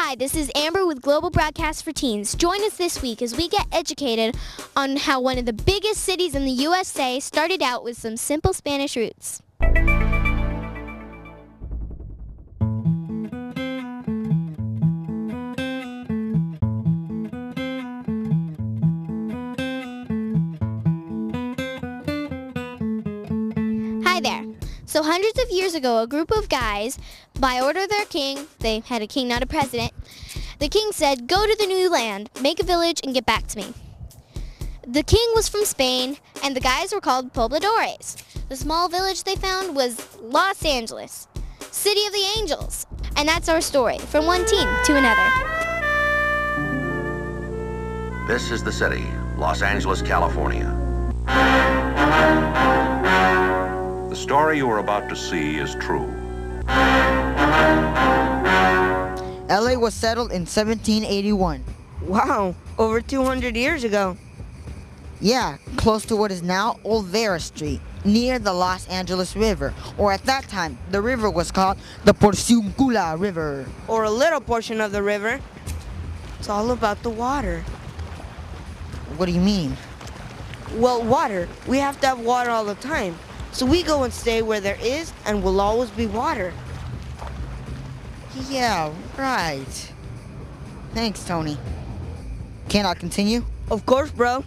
Hi, this is Amber with Global Broadcast for Teens. Join us this week as we get educated on how one of the biggest cities in the USA started out with some simple Spanish roots. Hi there. So hundreds of years ago, a group of guys, by order of their king, they had a king, not a president, the king said, go to the new land, make a village, and get back to me. The king was from Spain, and the guys were called pobladores. The small village they found was Los Angeles, city of the angels. And that's our story, from one teen to another. This is the city, Los Angeles, California. The story you are about to see is true. LA was settled in 1781. Wow, over 200 years ago. Yeah, close to what is now Olvera Street, near the Los Angeles River, or at that time, the river was called the Porciúncula River. Or a little portion of the river. It's all about the water. What do you mean? Well, water. We have to have water all the time. So we go and stay where there is and will always be water. Yeah, right. Thanks, Tony. Can I continue? Of course, bro.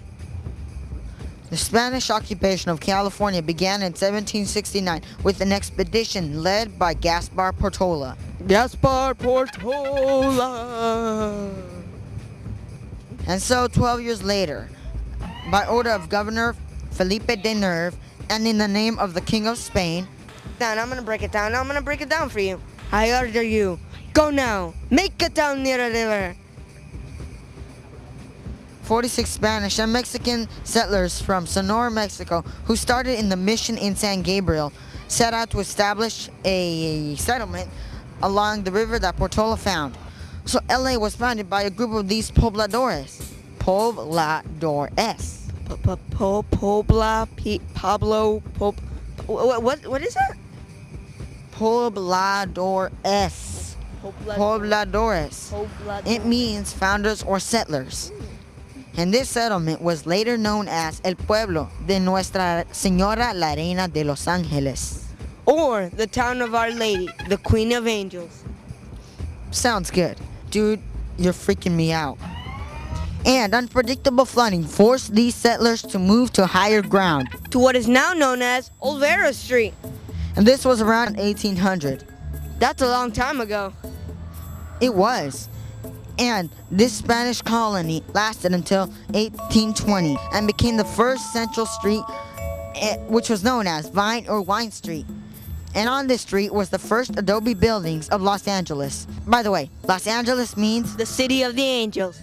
The Spanish occupation of California began in 1769 with an expedition led by Gaspar Portola. Gaspar Portola. And so 12 years later, by order of Governor Felipe de Nerve, and in the name of the King of Spain, I'm gonna break it down. I'm gonna break it down for you. I order you, go now, make it down near the river. 46 Spanish and Mexican settlers from Sonora, Mexico, who started in the mission in San Gabriel, set out to establish a settlement along the river that Portola found. So LA was founded by a group of these pobladores. Pobladores. What is that? Pobladores. Pobladores. It means founders or settlers. And this settlement was later known as El Pueblo de Nuestra Señora la Reina de Los Angeles. Or the town of Our Lady, the Queen of Angels. Sounds good. Dude, you're freaking me out. And unpredictable flooding forced these settlers to move to higher ground. To what is now known as Olvera Street. And this was around 1800. That's a long time ago. It was. And this Spanish colony lasted until 1820 and became the first central street, which was known as Vine or Wine Street. And on this street was the first adobe buildings of Los Angeles. By the way, Los Angeles means the city of the angels.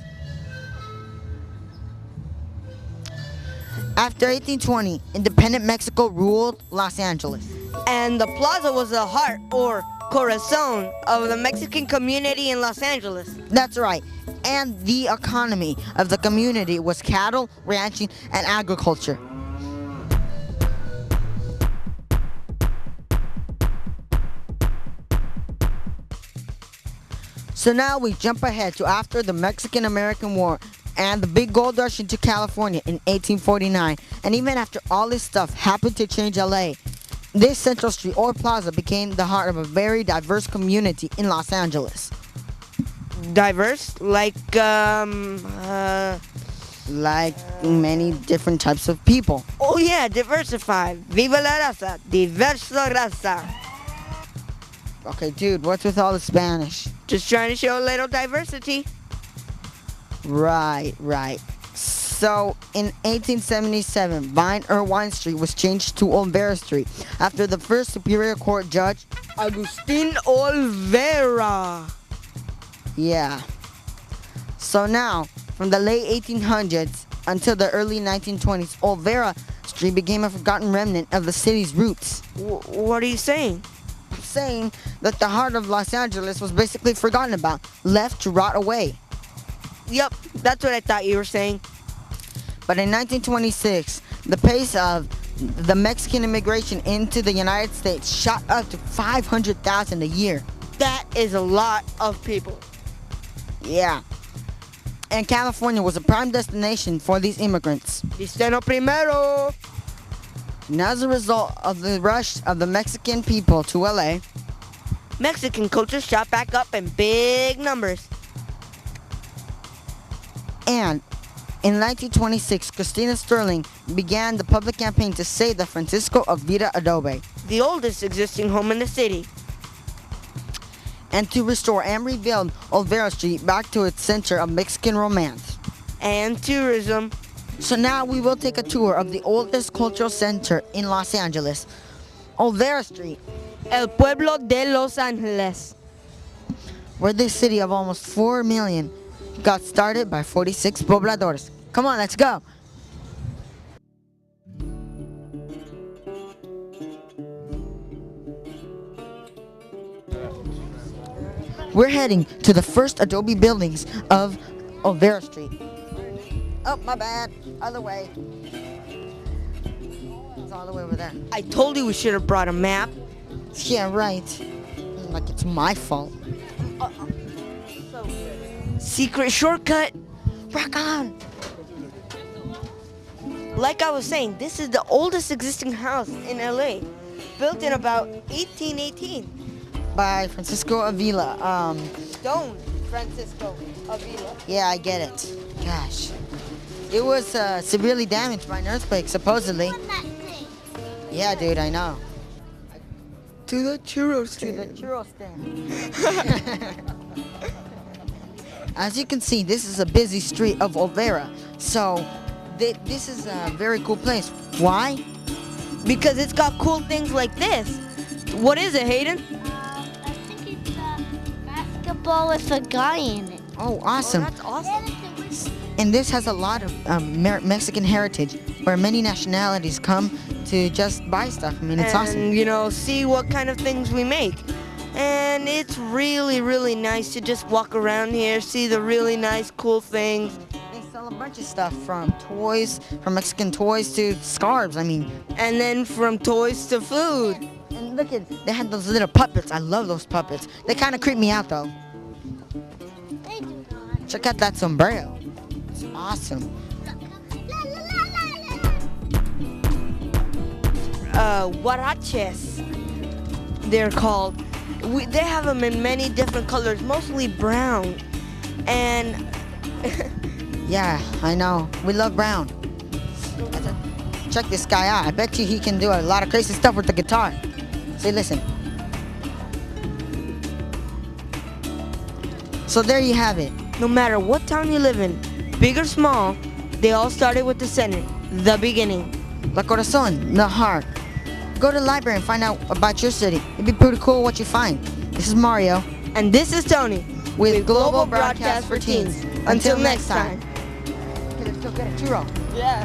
After 1820, independent Mexico ruled Los Angeles. And the Plaza was the heart, or corazon, of the Mexican community in Los Angeles. That's right. And the economy of the community was cattle, ranching, and agriculture. So now we jump ahead to after the Mexican-American War and the big gold rush into California in 1849. And even after all this stuff happened to change LA, this Central Street or Plaza became the heart of a very diverse community in Los Angeles. Diverse? Like many different types of people. Oh yeah, diversified. Viva la raza. Diversa raza. Okay, dude, what's with all the Spanish? Just trying to show a little diversity. Right. So, in 1877, Vine or Wine Street was changed to Olvera Street after the first Superior Court Judge, Agustin Olvera. Yeah. So now, from the late 1800s until the early 1920s, Olvera Street became a forgotten remnant of the city's roots. What are you saying? I'm saying that the heart of Los Angeles was basically forgotten about, left to rot away. Yep, that's what I thought you were saying. But in 1926, the pace of the Mexican immigration into the United States shot up to 500,000 a year. That is a lot of people. Yeah. And California was a prime destination for these immigrants. Cristiano primero. And as a result of the rush of the Mexican people to LA, Mexican culture shot back up in big numbers. and in 1926, Christina Sterling began the public campaign to save the Francisco of Vida adobe The oldest existing home in the city. and to restore and rebuild Olvera Street back to its center of Mexican romance. And tourism. So now we will take a tour of the oldest cultural center in Los Angeles, Olvera Street, El Pueblo de Los Angeles. where this city of almost 4 million got started by 46 pobladores. Come on, let's go. We're heading to the first adobe buildings of Olvera Street. Oh, my bad. Other way. It's all the way over there. I told you we should have brought a map. Yeah, right. Like it's my fault. Secret shortcut. Rock on. Like I was saying, this is the oldest existing house in LA, built in about 1818. By Francisco Avila. Don Francisco Avila. Yeah, I get it. Gosh. It was severely damaged by an earthquake, supposedly. Yeah, dude, I know. To the churro To stand. the churro stand. As you can see, this is a busy street of Olvera. So, this is a very cool place. Why? Because it's got cool things like this. What is it, Hayden? I think it's basketball with a guy in it. Oh, awesome. That's awesome. And this has a lot of Mexican heritage, where many nationalities come to just buy stuff. I mean, it's awesome. And, you know, see what kind of things we make. And it's really, really nice to just walk around here, see the really nice, cool things. They sell a bunch of stuff, from toys, from Mexican toys to scarves. I mean, And then from toys to food. and look at, they had those little puppets. I love those puppets. They kind of creep me out though. They do not. Check out that sombrero. It's awesome. Huaraches, they're called. They have them in many different colors, mostly brown. And Yeah, I know. We love Brown. Check this guy out. I bet you he can do a lot of crazy stuff with the guitar. See, listen. So there you have it. no matter what town you live in, big or small, they all started with the center, the beginning. La Corazon, the heart. Go to the library and find out about your city. It'd be pretty cool what you find. This is Mario And this is Tony with Global Broadcast for Teens. Until next time. Okay, let's go get a churro. Yeah.